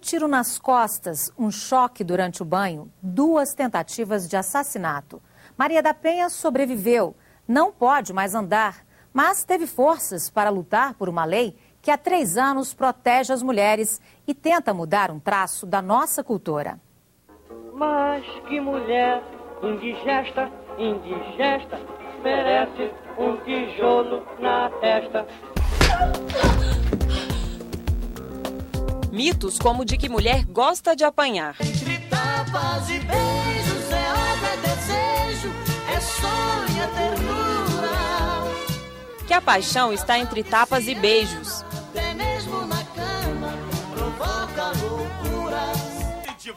tiro nas costas, um choque durante o banho, 2 tentativas de assassinato. Maria da Penha sobreviveu, não pode mais andar, mas teve forças para lutar por uma lei que há 3 anos protege as mulheres e tenta mudar um traço da nossa cultura. Mas que mulher indigesta, indigesta, merece um tijolo na testa. Mitos como o de que mulher gosta de apanhar. Entre tapas e beijos é ódio, é desejo, é sonho, é ternura. Que a paixão está entre tapas e beijos. Até mesmo na cama provoca loucuras.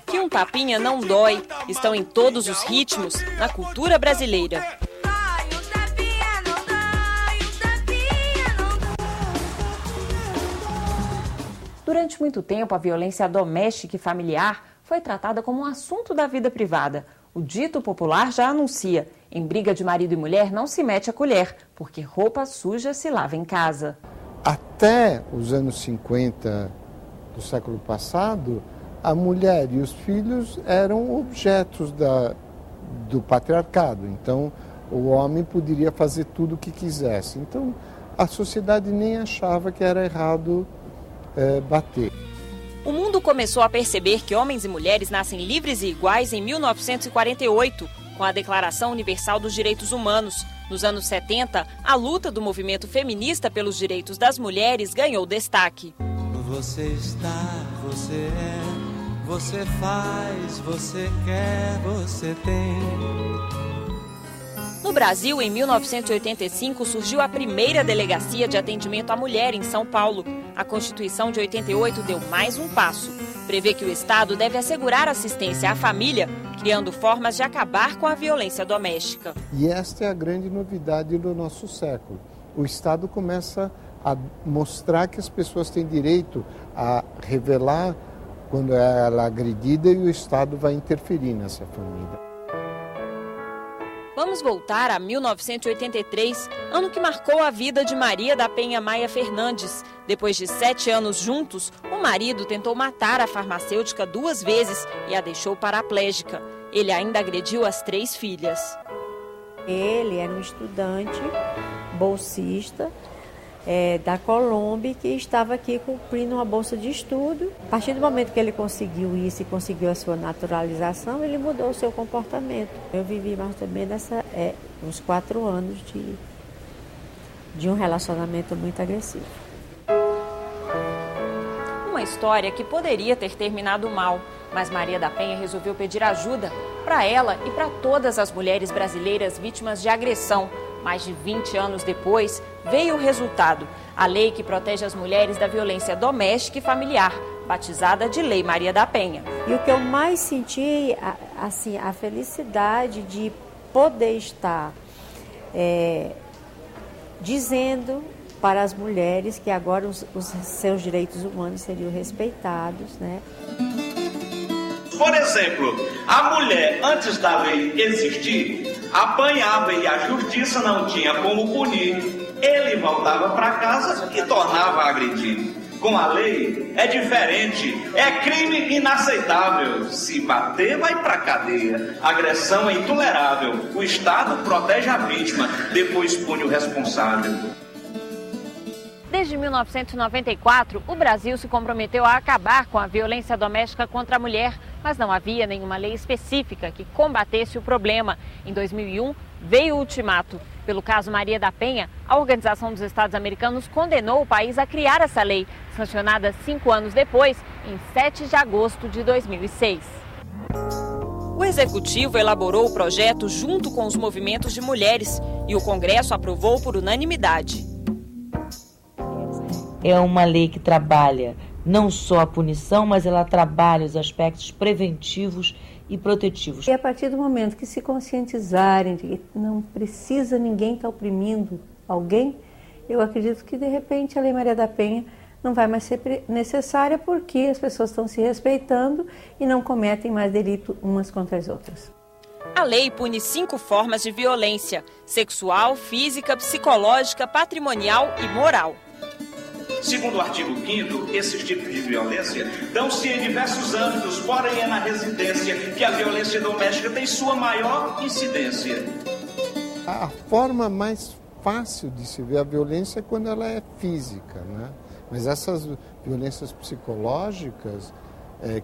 Que um tapinha não dói, estão em todos os ritmos, na cultura brasileira. Durante muito tempo, a violência doméstica e familiar foi tratada como um assunto da vida privada. O dito popular já anuncia: em briga de marido e mulher não se mete a colher, porque roupa suja se lava em casa. Até os anos 50 do século passado, a mulher e os filhos eram objetos do patriarcado. Então, o homem poderia fazer tudo o que quisesse. Então, a sociedade nem achava que era errado bater. O mundo começou a perceber que homens e mulheres nascem livres e iguais em 1948, com a Declaração Universal dos Direitos Humanos. Nos anos 70, a luta do movimento feminista pelos direitos das mulheres ganhou destaque. Você está, você é, você faz, você quer, você tem. No Brasil, em 1985, surgiu a primeira delegacia de atendimento à mulher em São Paulo. A Constituição de 88 deu mais um passo. Prevê que o Estado deve assegurar assistência à família, criando formas de acabar com a violência doméstica. E esta é a grande novidade do nosso século. O Estado começa a mostrar que as pessoas têm direito a revelar quando ela é agredida e o Estado vai interferir nessa família. Vamos voltar a 1983, ano que marcou a vida de Maria da Penha Maia Fernandes. Depois de 7 anos juntos, o marido tentou matar a farmacêutica 2 vezes e a deixou paraplégica. Ele ainda agrediu as 3 filhas. Ele era um estudante bolsista da Colômbia, que estava aqui cumprindo uma bolsa de estudo. A partir do momento que ele conseguiu isso e conseguiu a sua naturalização, ele mudou o seu comportamento. Eu vivi mais ou menos uns 4 anos de um relacionamento muito agressivo. Uma história que poderia ter terminado mal, mas Maria da Penha resolveu pedir ajuda para ela e para todas as mulheres brasileiras vítimas de agressão. Mais de 20 anos depois, veio o resultado: a lei que protege as mulheres da violência doméstica e familiar, batizada de Lei Maria da Penha. E o que eu mais senti, assim, a felicidade de poder estar dizendo para as mulheres que agora os seus direitos humanos seriam respeitados, né? Por exemplo, a mulher, antes da lei existir, apanhava e a justiça não tinha como punir. Ele voltava para casa e tornava a agredir. Com a lei é diferente, é crime inaceitável. Se bater, vai para cadeia. Agressão é intolerável. O Estado protege a vítima, depois pune o responsável. Desde 1994, o Brasil se comprometeu a acabar com a violência doméstica contra a mulher, mas não havia nenhuma lei específica que combatesse o problema. Em 2001, veio o ultimato. Pelo caso Maria da Penha, a Organização dos Estados Americanos condenou o país a criar essa lei, sancionada 5 anos depois, em 7 de agosto de 2006. O Executivo elaborou o projeto junto com os movimentos de mulheres e o Congresso aprovou por unanimidade. É uma lei que trabalha não só a punição, mas ela trabalha os aspectos preventivos e protetivos. E a partir do momento que se conscientizarem de que não precisa ninguém estar oprimindo alguém, eu acredito que de repente a Lei Maria da Penha não vai mais ser necessária, porque as pessoas estão se respeitando e não cometem mais delito umas contra as outras. A lei pune 5 formas de violência: sexual, física, psicológica, patrimonial e moral. Segundo o artigo 5º, esses tipos de violência dão-se em diversos âmbitos, porém é na residência que a violência doméstica tem sua maior incidência. A forma mais fácil de se ver a violência é quando ela é física, né? Mas essas violências psicológicas,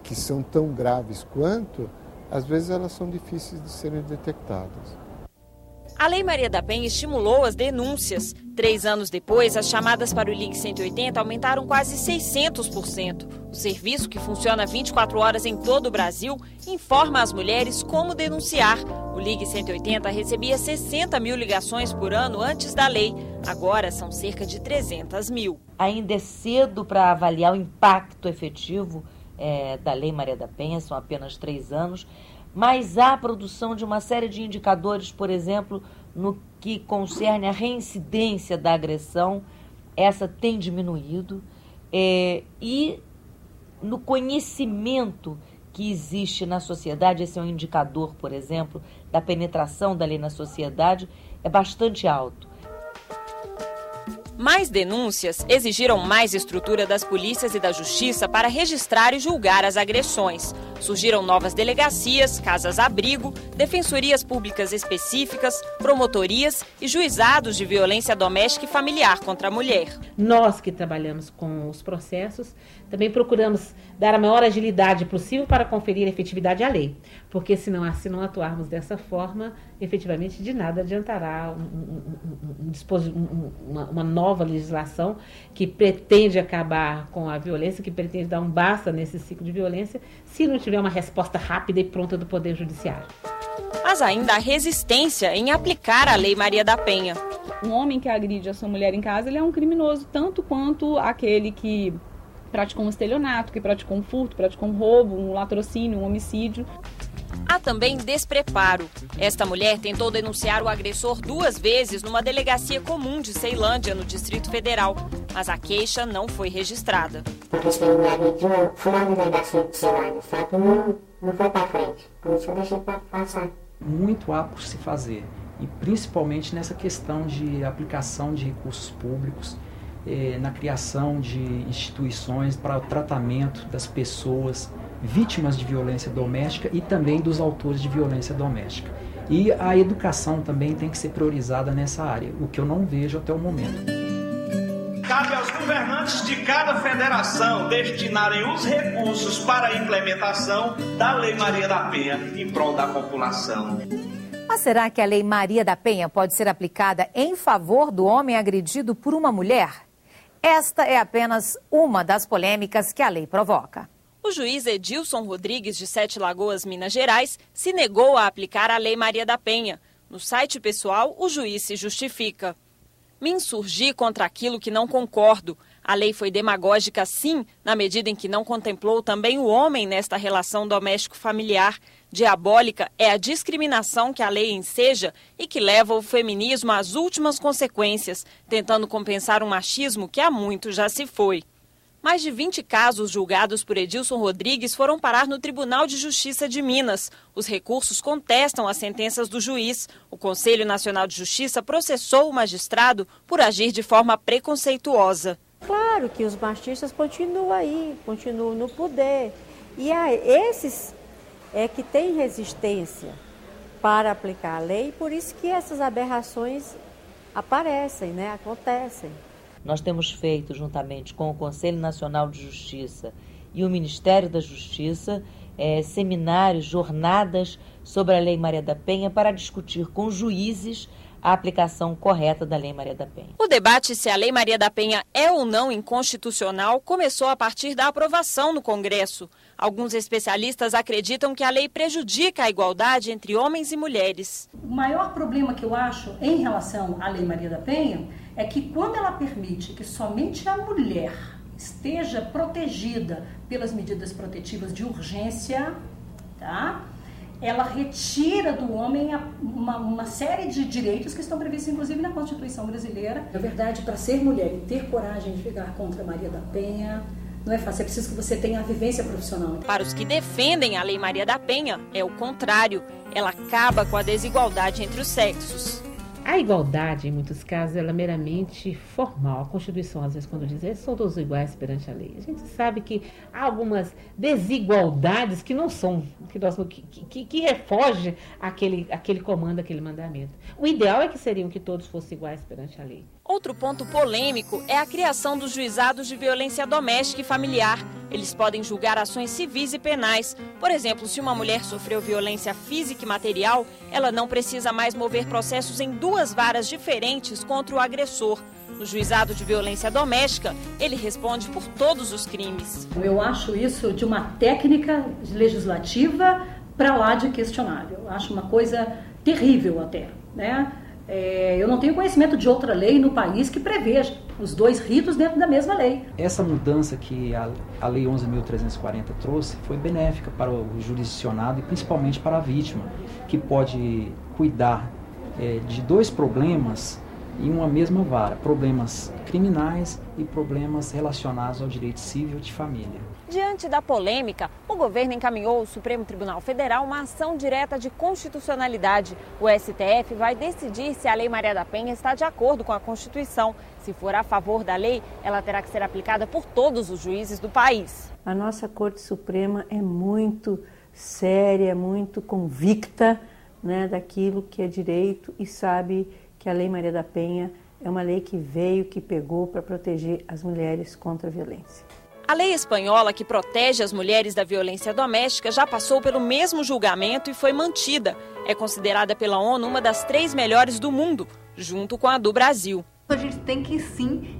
que são tão graves quanto, às vezes elas são difíceis de serem detectadas. A Lei Maria da Penha estimulou as denúncias. 3 anos depois, as chamadas para o Ligue 180 aumentaram quase 600%. O serviço, que funciona 24 horas em todo o Brasil, informa as mulheres como denunciar. O Ligue 180 recebia 60 mil ligações por ano antes da lei. Agora são cerca de 300 mil. Ainda é cedo para avaliar o impacto efetivo da Lei Maria da Penha, são apenas 3 anos. Mas há a produção de uma série de indicadores, por exemplo, no que concerne a reincidência da agressão, essa tem diminuído, e no conhecimento que existe na sociedade, esse é um indicador, por exemplo, da penetração da lei na sociedade, é bastante alto. Mais denúncias exigiram mais estrutura das polícias e da justiça para registrar e julgar as agressões. Surgiram novas delegacias, casas-abrigo, defensorias públicas específicas, promotorias e juizados de violência doméstica e familiar contra a mulher. Nós que trabalhamos com os processos, também procuramos dar a maior agilidade possível para conferir a efetividade à lei, porque se não atuarmos dessa forma, efetivamente de nada adiantará uma nova legislação que pretende acabar com a violência, que pretende dar um basta nesse ciclo de violência, se não tiver uma resposta rápida e pronta do Poder Judiciário. Mas ainda há resistência em aplicar a Lei Maria da Penha. Um homem que agride a sua mulher em casa, ele é um criminoso, tanto quanto aquele que praticou um estelionato, que praticou um furto, praticou um roubo, um latrocínio, um homicídio. Há também despreparo. Esta mulher tentou denunciar o agressor 2 vezes numa delegacia comum de Ceilândia, no Distrito Federal, mas a queixa não foi registrada. Porque esse me agrediu, fui na delegacia de Ceilândia, só que não foi para frente, por isso eu deixei passar. Muito há por se fazer, e principalmente nessa questão de aplicação de recursos públicos, na criação de instituições para o tratamento das pessoas vítimas de violência doméstica e também dos autores de violência doméstica. E a educação também tem que ser priorizada nessa área, o que eu não vejo até o momento. Cabe aos governantes de cada federação destinarem os recursos para a implementação da Lei Maria da Penha em prol da população. Mas será que a Lei Maria da Penha pode ser aplicada em favor do homem agredido por uma mulher? Esta é apenas uma das polêmicas que a lei provoca. O juiz Edilson Rodrigues, de 7 Lagoas, Minas Gerais, se negou a aplicar a Lei Maria da Penha. No site pessoal, o juiz se justifica. Me insurgi contra aquilo que não concordo. A lei foi demagógica, sim, na medida em que não contemplou também o homem nesta relação doméstico-familiar. Diabólica é a discriminação que a lei enseja e que leva o feminismo às últimas consequências, tentando compensar um machismo que há muito já se foi. Mais de 20 casos julgados por Edilson Rodrigues foram parar no Tribunal de Justiça de Minas. Os recursos contestam as sentenças do juiz. O Conselho Nacional de Justiça processou o magistrado por agir de forma preconceituosa. Claro que os machistas continuam aí, continuam no poder. E esses que têm resistência para aplicar a lei, por isso que essas aberrações aparecem, acontecem. Nós temos feito, juntamente com o Conselho Nacional de Justiça e o Ministério da Justiça, seminários, jornadas sobre a Lei Maria da Penha para discutir com juízes a aplicação correta da Lei Maria da Penha. O debate se a Lei Maria da Penha é ou não inconstitucional começou a partir da aprovação no Congresso. Alguns especialistas acreditam que a lei prejudica a igualdade entre homens e mulheres. O maior problema que eu acho em relação à Lei Maria da Penha é que quando ela permite que somente a mulher esteja protegida pelas medidas protetivas de urgência, ela retira do homem uma série de direitos que estão previstos, inclusive, na Constituição brasileira. Na verdade, para ser mulher e ter coragem de brigar contra a Maria da Penha, não é fácil, é preciso que você tenha a vivência profissional. Para os que defendem a Lei Maria da Penha, é o contrário. Ela acaba com a desigualdade entre os sexos. A igualdade, em muitos casos, ela é meramente formal. A Constituição, às vezes, quando diz são todos iguais perante a lei. A gente sabe que há algumas desigualdades que não são, que refogem aquele comando, aquele mandamento. O ideal é que seriam que todos fossem iguais perante a lei. Outro ponto polêmico é a criação dos juizados de violência doméstica e familiar. Eles podem julgar ações civis e penais. Por exemplo, se uma mulher sofreu violência física e material, ela não precisa mais mover processos em 2 varas diferentes contra o agressor. No juizado de violência doméstica, ele responde por todos os crimes. Eu acho isso de uma técnica legislativa para lá de questionável. Eu acho uma coisa terrível até, né? Eu não tenho conhecimento de outra lei no país que preveja os 2 ritos dentro da mesma lei. Essa mudança que a Lei 11.340 trouxe foi benéfica para o jurisdicionado e principalmente para a vítima, que pode cuidar de 2 problemas em uma mesma vara, problemas criminais e problemas relacionados ao direito civil de família. Diante da polêmica, o governo encaminhou ao Supremo Tribunal Federal uma ação direta de constitucionalidade. O STF vai decidir se a Lei Maria da Penha está de acordo com a Constituição. Se for a favor da lei, ela terá que ser aplicada por todos os juízes do país. A nossa Corte Suprema é muito séria, muito convicta, né, daquilo que é direito e sabe que a Lei Maria da Penha é uma lei que pegou para proteger as mulheres contra a violência. A lei espanhola que protege as mulheres da violência doméstica já passou pelo mesmo julgamento e foi mantida. É considerada pela ONU uma das 3 melhores do mundo, junto com a do Brasil. A gente tem que sim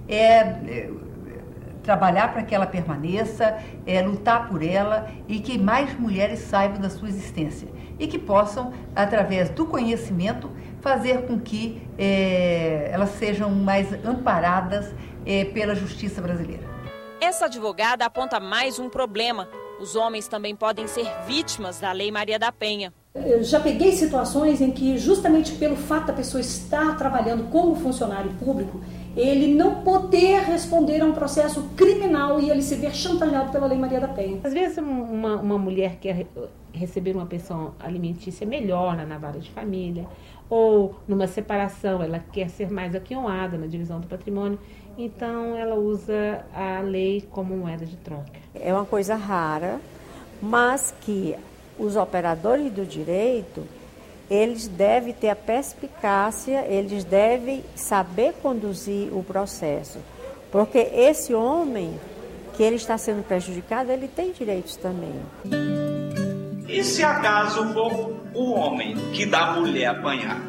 trabalhar para que ela permaneça, lutar por ela e que mais mulheres saibam da sua existência e que possam, através do conhecimento, fazer com que elas sejam mais amparadas pela justiça brasileira. Essa advogada aponta mais um problema. Os homens também podem ser vítimas da Lei Maria da Penha. Eu já peguei situações em que, justamente pelo fato da pessoa estar trabalhando como funcionário público, ele não poder responder a um processo criminal e ele se ver chantageado pela Lei Maria da Penha. Às vezes uma mulher quer receber uma pensão alimentícia melhor na vara de família, ou numa separação ela quer ser mais aquinhoada na divisão do patrimônio, então ela usa a lei como moeda de troca. É uma coisa rara, mas que os operadores do direito, eles devem ter a perspicácia, eles devem saber conduzir o processo, porque esse homem que ele está sendo prejudicado, ele tem direitos também. E se acaso for o homem que dá a mulher apanhar?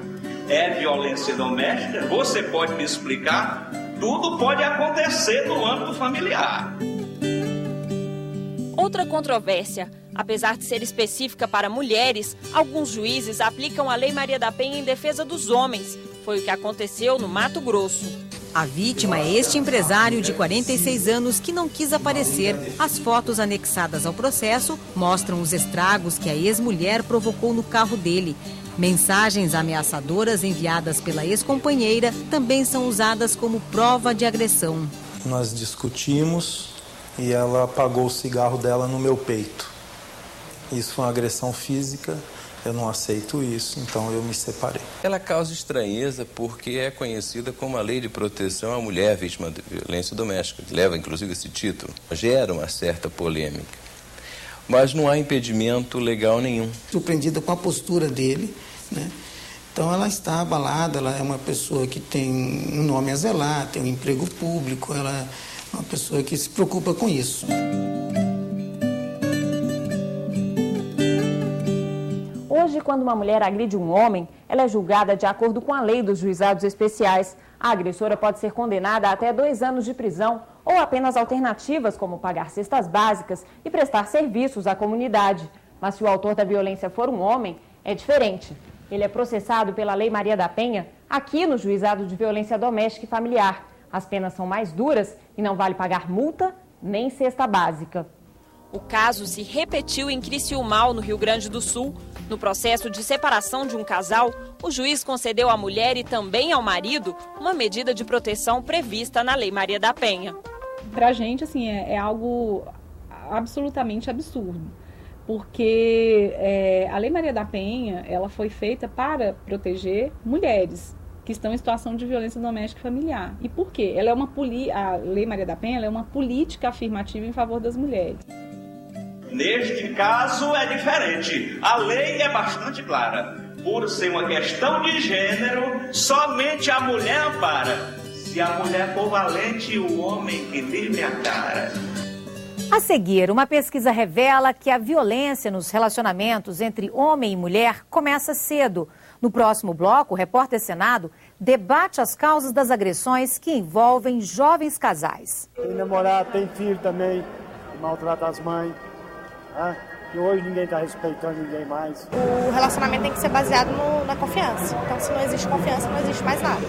É violência doméstica? Você pode me explicar? Tudo pode acontecer no âmbito familiar. Outra controvérsia. Apesar de ser específica para mulheres, alguns juízes aplicam a Lei Maria da Penha em defesa dos homens. Foi o que aconteceu no Mato Grosso. A vítima é este empresário de 46 anos que não quis aparecer. As fotos anexadas ao processo mostram os estragos que a ex-mulher provocou no carro dele. Mensagens ameaçadoras enviadas pela ex-companheira também são usadas como prova de agressão. Nós discutimos e ela apagou o cigarro dela no meu peito. Isso foi uma agressão física, eu não aceito isso, então eu me separei. Ela causa estranheza porque é conhecida como a Lei de Proteção à Mulher Vítima de Violência Doméstica, que leva inclusive esse título. Gera uma certa polêmica, mas não há impedimento legal nenhum. Surpreendida com a postura dele, né? Então ela está abalada, ela é uma pessoa que tem um nome a zelar, tem um emprego público, ela é uma pessoa que se preocupa com isso. Hoje, quando uma mulher agride um homem, ela é julgada de acordo com a lei dos juizados especiais. A agressora pode ser condenada a até 2 anos de prisão ou apenas alternativas como pagar cestas básicas e prestar serviços à comunidade. Mas se o autor da violência for um homem, é diferente. Ele é processado pela Lei Maria da Penha aqui no Juizado de Violência Doméstica e Familiar. As penas são mais duras e não vale pagar multa nem cesta básica. O caso se repetiu em Criciúmal, no Rio Grande do Sul. No processo de separação de um casal, o juiz concedeu à mulher e também ao marido uma medida de proteção prevista na Lei Maria da Penha. Pra gente, assim, é algo absolutamente absurdo, porque a Lei Maria da Penha, ela foi feita para proteger mulheres, que estão em situação de violência doméstica e familiar. E por quê? Ela é a Lei Maria da Penha é uma política afirmativa em favor das mulheres. Neste caso é diferente. A lei é bastante clara. Por ser uma questão de gênero, somente a mulher ampara. Se a mulher for valente, o homem que livre a cara. A seguir, uma pesquisa revela que a violência nos relacionamentos entre homem e mulher começa cedo. No próximo bloco, o Repórter Senado debate as causas das agressões que envolvem jovens casais. Tem namorado, tem filho também, que maltrata as mães. E hoje ninguém está respeitando ninguém mais. O relacionamento tem que ser baseado na confiança. Então, se não existe confiança, não existe mais nada.